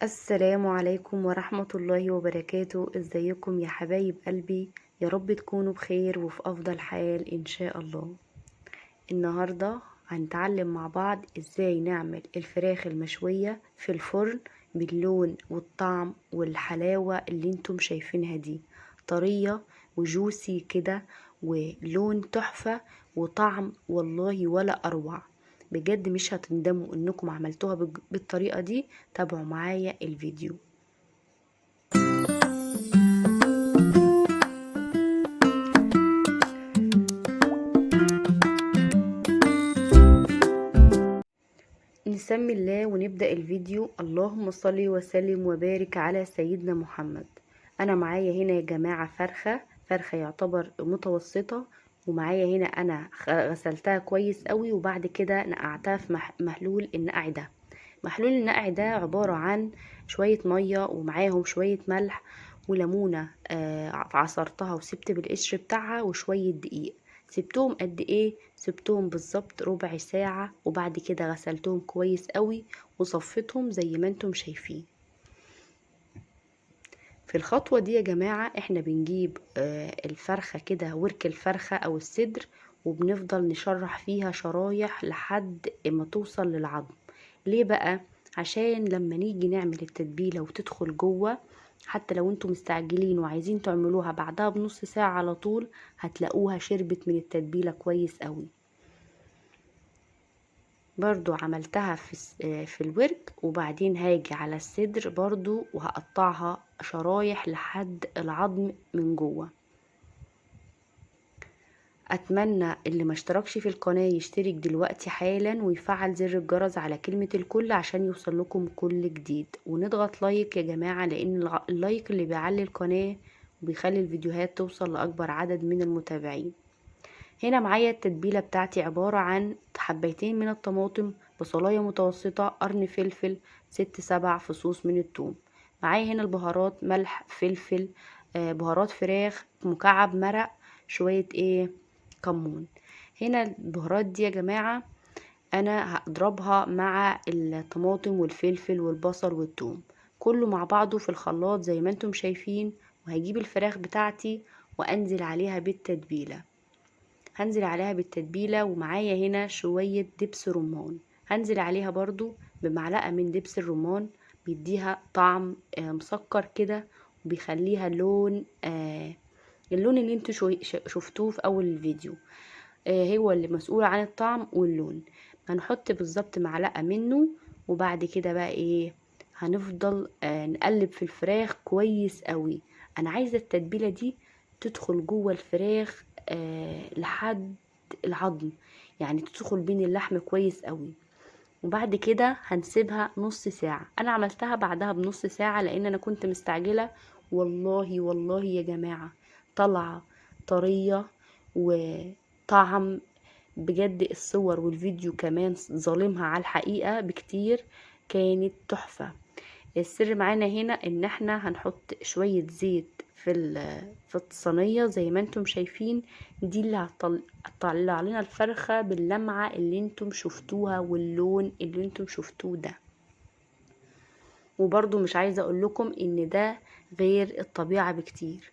السلام عليكم ورحمة الله وبركاته. ازيكم يا حبايب قلبي؟ يا رب تكونوا بخير وفي أفضل حال إن شاء الله. النهاردة هنتعلم مع بعض ازاي نعمل الفراخ المشوية في الفرن باللون والطعم والحلاوة اللي انتم شايفينها دي، طرية وجوسي كده، ولون تحفة وطعم والله ولا أروع. بجد مش هتندموا انكم عملتوها بالطريقة دي. تابعوا معايا الفيديو. نسمي الله ونبدأ الفيديو. اللهم صل وسلم وبارك على سيدنا محمد. انا معايا هنا يا جماعة فرخة يعتبر متوسطة، ومعايا هنا انا غسلتها كويس قوي، وبعد كده نقعتها في محلول النقع ده. محلول النقع ده عبارة عن شوية مية ومعاهم شوية ملح وليمونة، عصرتها وسبت بالقشر بتاعها، وشوية دقيق. سبتهم قد ايه؟ سبتهم بالظبط ربع ساعة، وبعد كده غسلتهم كويس قوي وصفتهم زي ما انتم شايفين. في الخطوة دي يا جماعة احنا بنجيب الفرخة كده، ورك الفرخة او الصدر، وبنفضل نشرح فيها شرايح لحد ما توصل للعظم. ليه بقى؟ عشان لما نيجي نعمل التتبيلة وتدخل جوه، حتى لو انتم مستعجلين وعايزين تعملوها بعدها بنص ساعة على طول، هتلاقوها شربت من التتبيلة كويس قوي. برضو عملتها في الورك، وبعدين هاجي على الصدر برضو وهقطعها شرايح لحد العظم من جوه. اتمنى اللي ما اشتركش في القناة يشترك دلوقتي حالا ويفعل زر الجرس على كلمة الكل عشان يوصل لكم كل جديد، ونضغط لايك يا جماعة، لان اللايك اللي بيعلي القناة وبيخلي الفيديوهات توصل لأكبر عدد من المتابعين. هنا معايا التتبيلة بتاعتي عبارة عن حبيتين من الطماطم، بصلاية متوسطة، قرن فلفل، 6 7 فصوص من الثوم. معايا هنا البهارات: ملح، فلفل، بهارات فراخ، مكعب مرق، شوية كمون. هنا البهارات دي يا جماعة انا هضربها مع الطماطم والفلفل والبصل والثوم، كله مع بعضه في الخلاط زي ما انتم شايفين. وهجيب الفراخ بتاعتي وانزل عليها بالتتبيلة. ومعايا هنا شوية دبس رمان، هنزل عليها برضو بمعلقة من دبس الرمان. بيديها طعم مسكر كده، وبيخليها لون اللون اللي انتوا شفتوه في اول الفيديو. هو اللي مسؤول عن الطعم واللون. هنحط بالظبط معلقة منه، وبعد كده بقى هنفضل نقلب في الفراخ كويس قوي. انا عايزة التتبيلة دي تدخل جوه الفراخ لحد العظم، يعني تدخل بين اللحم كويس قوي. وبعد كده هنسيبها نص ساعة. انا عملتها بعدها بنص ساعة لان انا كنت مستعجلة. والله والله يا جماعة طلعة طرية وطعم، بجد الصور والفيديو كمان ظالمها على الحقيقة بكتير، كانت تحفة. السر معانا هنا ان احنا هنحط شوية زيت في الصينية زي ما انتم شايفين. دي اللي هتطلع لنا الفرخة باللمعة اللي انتم شفتوها واللون اللي انتم شفتوه ده. وبرضو مش عايزة اقول لكم ان ده غير الطبيعة بكتير.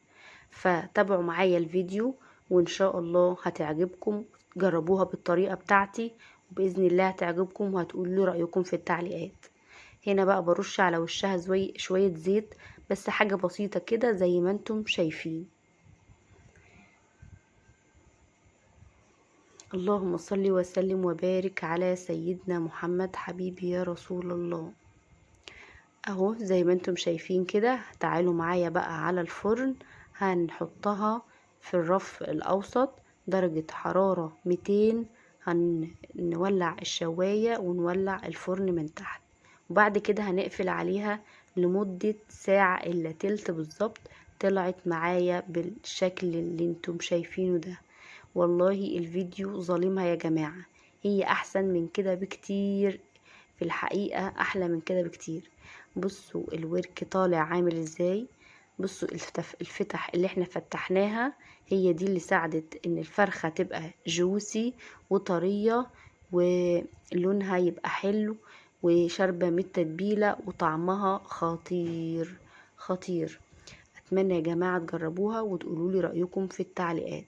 فتابعوا معايا الفيديو وان شاء الله هتعجبكم. جربوها بالطريقة بتاعتي وبإذن الله هتعجبكم، وهتقولوا لي رأيكم في التعليقات. هنا بقى برش على وشها شوية زيت، بس حاجة بسيطة كده زي ما انتم شايفين. اللهم صل وسلم وبارك على سيدنا محمد حبيبي يا رسول الله. اهو زي ما انتم شايفين كده. تعالوا معايا بقى على الفرن، هنحطها في الرف الاوسط درجة حرارة 200. هنولع الشواية ونولع الفرن من تحت، وبعد كده هنقفل عليها لمدة ساعة الا تلت بالظبط. طلعت معايا بالشكل اللي انتم شايفينه ده. والله الفيديو ظالمها يا جماعة، هي احسن من كده بكتير. في الحقيقة احلى من كده بكتير. بصوا الورك طالع عامل ازاي. بصوا الفتح اللي احنا فتحناها، هي دي اللي ساعدت ان الفرخة تبقى جوسي وطرية ولونها يبقى حلو. وشاربة من التتبيلة وطعمها خطير خطير. اتمنى يا جماعة تجربوها وتقولولي رأيكم في التعليقات.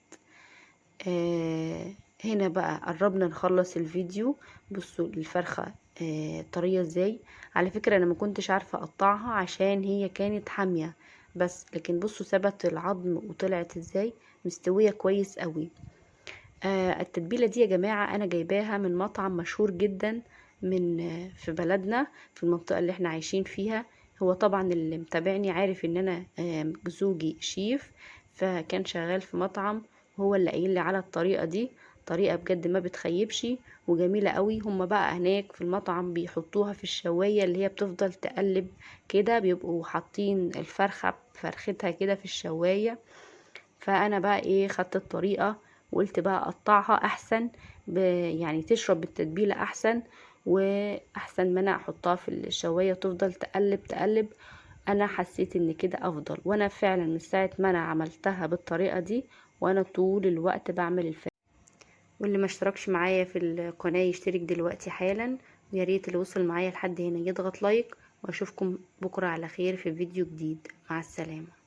هنا بقى قربنا نخلص الفيديو. بصوا الفرخة طرية ازاي. على فكرة انا ما كنتش عارفة اقطعها عشان هي كانت حامية، بس لكن بصوا ثبت العظم وطلعت ازاي مستوية كويس قوي. التتبيلة دي يا جماعة انا جايباها من مطعم مشهور جدا من في بلدنا، في المنطقة اللي احنا عايشين فيها. هو طبعا اللي متابعني عارف ان انا زوجي شيف، فكان شغال في مطعم، هو اللي قايل لي على الطريقة دي. طريقة بجد ما بتخيبش وجميلة قوي. هما بقى هناك في المطعم بيحطوها في الشواية اللي هي بتفضل تقلب كده، بيبقوا حاطين الفرخة بفرختها كده في الشواية. فانا بقى ايه خدت الطريقة وقلت بقى اقطعها احسن، يعني تشرب بالتتبيلة احسن، واحسن ما انا احطها في الشواية وتفضل تقلب تقلب. انا حسيت ان كده افضل، وانا فعلا من ساعة ما انا عملتها بالطريقة دي وانا طول الوقت بعمل الفرخة. واللي ما اشتركش معايا في القناة يشترك دلوقتي حالا، ويا ريت اللي وصل معايا لحد هنا يضغط لايك. واشوفكم بكرة على خير في فيديو جديد. مع السلامة.